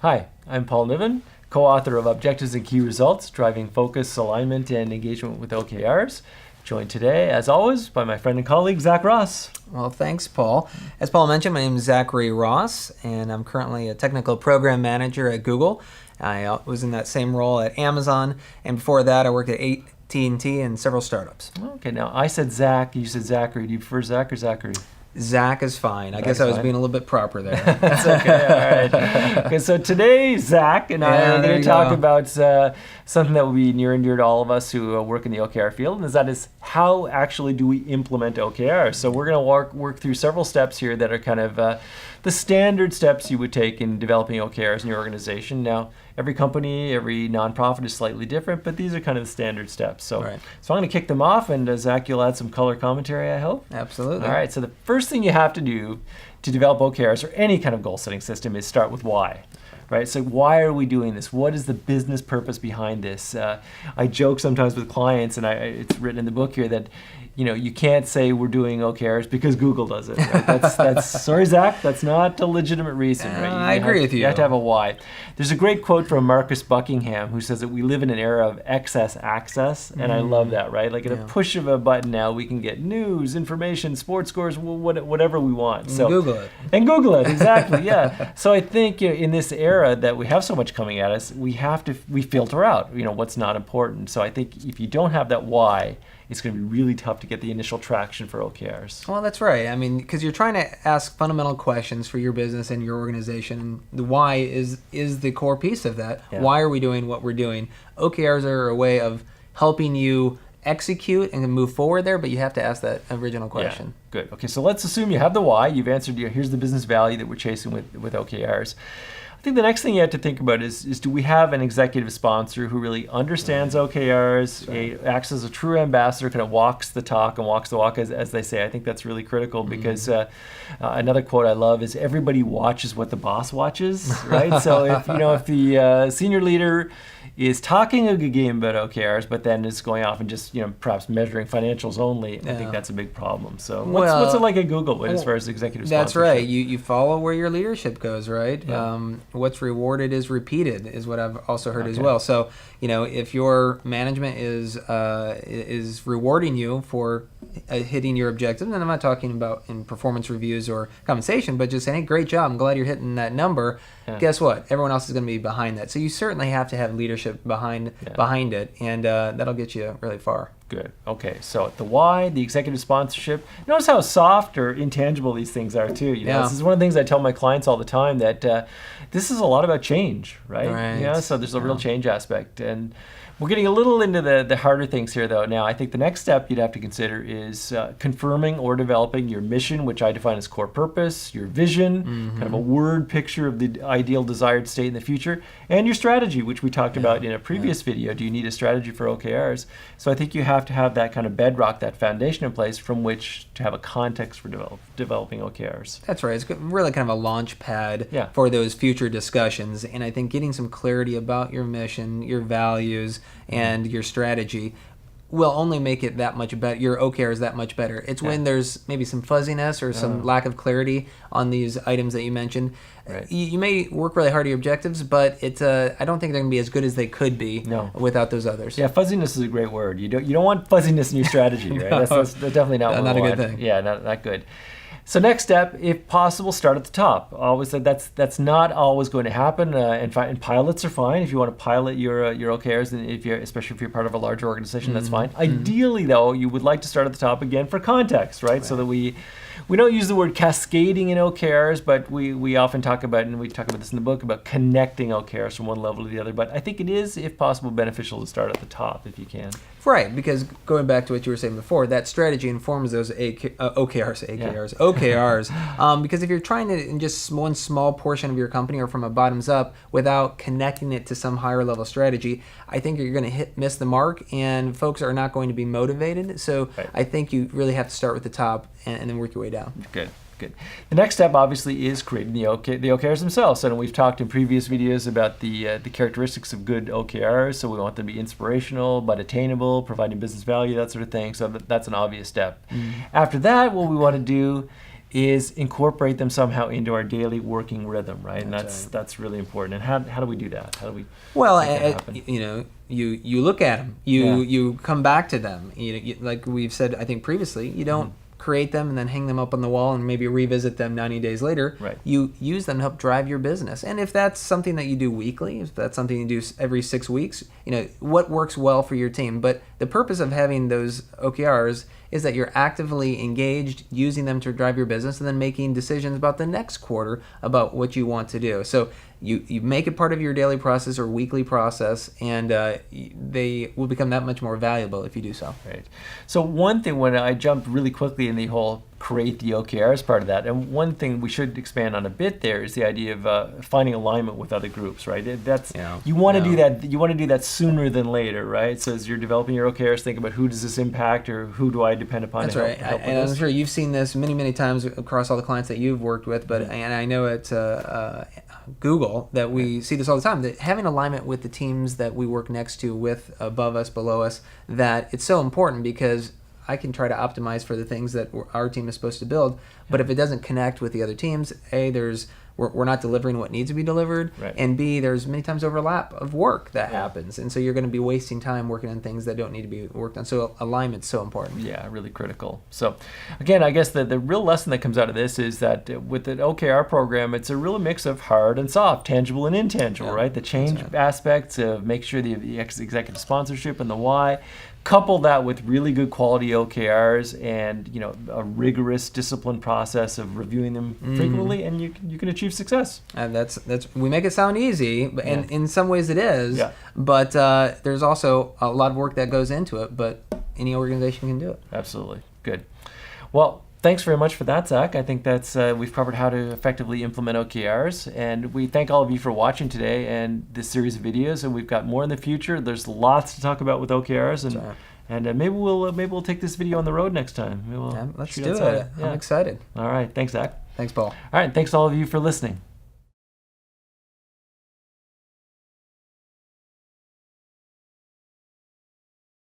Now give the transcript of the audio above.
Hi, I'm Paul Niven, co-author of Objectives and Key Results, Driving Focus, Alignment, and Engagement with OKRs. Joined today, as always, by my friend and colleague, Zach Ross. Well, thanks, Paul. As Paul mentioned, my name is Zachary Ross, and I'm currently a technical program manager at Google. I was in that same role at Amazon, and before that, I worked at AT&T and several startups. Okay, now I said Zach, you said Zachary. Do you prefer Zach or Zachary? Zach is fine. I guess I was being a little bit proper there. That's okay, all right. Okay, so today, Zach and I are going to talk about something that will be near and dear to all of us who work in the OKR field, and that is how actually do we implement OKRs. So we're going to work through several steps here that are kind of the standard steps you would take in developing OKRs in your organization. Now, every company, every nonprofit is slightly different, but these are kind of the standard steps. So, so I'm going to kick them off, and Zach, you'll add some color commentary, I hope. Absolutely. All right, so the first thing you have to do to develop OKRs or any kind of goal-setting system is start with why. Right, so why are we doing this? What is the business purpose behind this? I joke sometimes with clients, and it's written in the book here that you can't say we're doing OKRs because Google does it. Right? That's sorry, Zach, that's not a legitimate reason. Right? I agree with you. You have to have a why. There's a great quote from Marcus Buckingham who says that we live in an era of excess access, and I love that. Right, like at a push of a button now, we can get news, information, sports scores, whatever we want. So Google it. And Google it, exactly. Yeah. So I think in this era that we have so much coming at us, we filter out what's not important. So I think if you don't have that why, it's going to be really tough to get the initial traction for OKRs. Well, that's right. I mean, because you're trying to ask fundamental questions for your business and your organization, and the why is the core piece of that. Yeah. Why are we doing what we're doing? OKRs are a way of helping you execute and move forward there, but you have to ask that original question. Yeah. Good. Okay, so let's assume you have the why. You've answered, here's the business value that we're chasing with OKRs. I think the next thing you have to think about is do we have an executive sponsor who really understands OKRs, acts as a true ambassador, kind of walks the talk and walks the walk, as they say. I think that's really critical because another quote I love is everybody watches what the boss watches, right? So if the senior leader is talking a good game about OKRs, but then is going off and just perhaps measuring financials only, I think that's a big problem. So what's it like at Google as far as executive sponsorship? That's right. You follow where your leadership goes, right? Yeah. What's rewarded is repeated, is what I've also heard as well. So if your management is rewarding you for hitting your objectives, and I'm not talking about in performance reviews or compensation, but just saying, hey, great job, I'm glad you're hitting that number. Yeah. Guess what? Everyone else is going to be behind that. So you certainly have to have leadership behind it, and that'll get you really far. Good. Okay. So the why, the executive sponsorship. Notice how soft or intangible these things are too. This is one of the things I tell my clients all the time, that this is a lot about change, right? So there's a real change aspect, and we're getting a little into the harder things here, though. Now, I think the next step you'd have to consider is confirming or developing your mission, which I define as core purpose, your vision, kind of a word picture of the ideal desired state in the future, and your strategy, which we talked about in a previous video. Do you need a strategy for OKRs? So I think you have to have that kind of bedrock, that foundation in place from which to have a context for developing OKRs. That's right. It's really kind of a launch pad for those future discussions, and I think getting some clarity about your mission, your values, and your strategy will only make it that much better. Your OKRs that much better. It's when there's maybe some fuzziness or some lack of clarity on these items that you mentioned. Right. You may work really hard at your objectives, but I don't think they're going to be as good as they could be without those others. Yeah, fuzziness is a great word. You don't want fuzziness in your strategy, right? That's definitely not a good thing. Yeah, not good. So next step, if possible, start at the top. Always said that's not always going to happen. And pilots are fine if you want to pilot your OKRs, and especially if you're part of a larger organization, that's fine. Ideally, though, you would like to start at the top again for context, right? So that we don't use the word cascading in OKRs, but we often talk about, and we talk about this in the book, about connecting OKRs from one level to the other. But I think it is, if possible, beneficial to start at the top if you can. Right, because going back to what you were saying before, that strategy informs those OKRs. Because if you're trying to, in just one small portion of your company or from a bottoms up, without connecting it to some higher level strategy, I think you're going to miss the mark, and folks are not going to be motivated. So I think you really have to start with the top and then work your way down. Good. The next step, obviously, is creating the OKRs themselves. So we've talked in previous videos about the characteristics of good OKRs. So we want them to be inspirational but attainable, providing business value, that sort of thing. So that's an obvious step. After that, what we want to do is incorporate them somehow into our daily working rhythm, right? And That's that's really important. And how do we do that? How do we Well, make that happen? you look at them. You come back to them. Like we've said, I think previously, you don't create them and then hang them up on the wall and maybe revisit them 90 days later. Right. You use them to help drive your business. And if that's something that you do weekly, if that's something you do every 6 weeks, what works well for your team. But the purpose of having those OKRs is that you're actively engaged, using them to drive your business, and then making decisions about the next quarter about what you want to do. So you make it part of your daily process or weekly process, and they will become that much more valuable if you do so. Right. So one thing, when I jumped really quickly in the whole create the OKRs part of that, and one thing we should expand on a bit there is the idea of finding alignment with other groups, right? You want to do that. You want to do that sooner than later, right? So as you're developing your OKRs, think about who does this impact, or who do I depend upon That's to right. help And with I'm sure you've seen this many times across all the clients that you've worked with, but and I know at Google that we see this all the time, that having alignment with the teams that we work next to, with, above us, below us, that it's so important, because I can try to optimize for the things that our team is supposed to build, but if it doesn't connect with the other teams, we're not delivering what needs to be delivered, right. And B, there's many times overlap of work that happens, and so you're going to be wasting time working on things that don't need to be worked on. So alignment's so important. Yeah, really critical. So again, I guess the real lesson that comes out of this is that with the OKR program, it's a real mix of hard and soft, tangible and intangible, right? The change aspects of make sure the executive sponsorship and the why. Couple that with really good quality OKRs and a rigorous, disciplined process of reviewing them frequently, and you can achieve success. And that's we make it sound easy, but and in some ways it is. Yeah. But there's also a lot of work that goes into it. But any organization can do it. Absolutely, good. Well, thanks very much for that, Zach. I think that's we've covered how to effectively implement OKRs, and we thank all of you for watching today and this series of videos. And we've got more in the future. There's lots to talk about with OKRs, and maybe we'll take this video on the road next time. Let's do it. I'm excited. All right, thanks, Zach. Thanks, Paul. All right, thanks all of you for listening.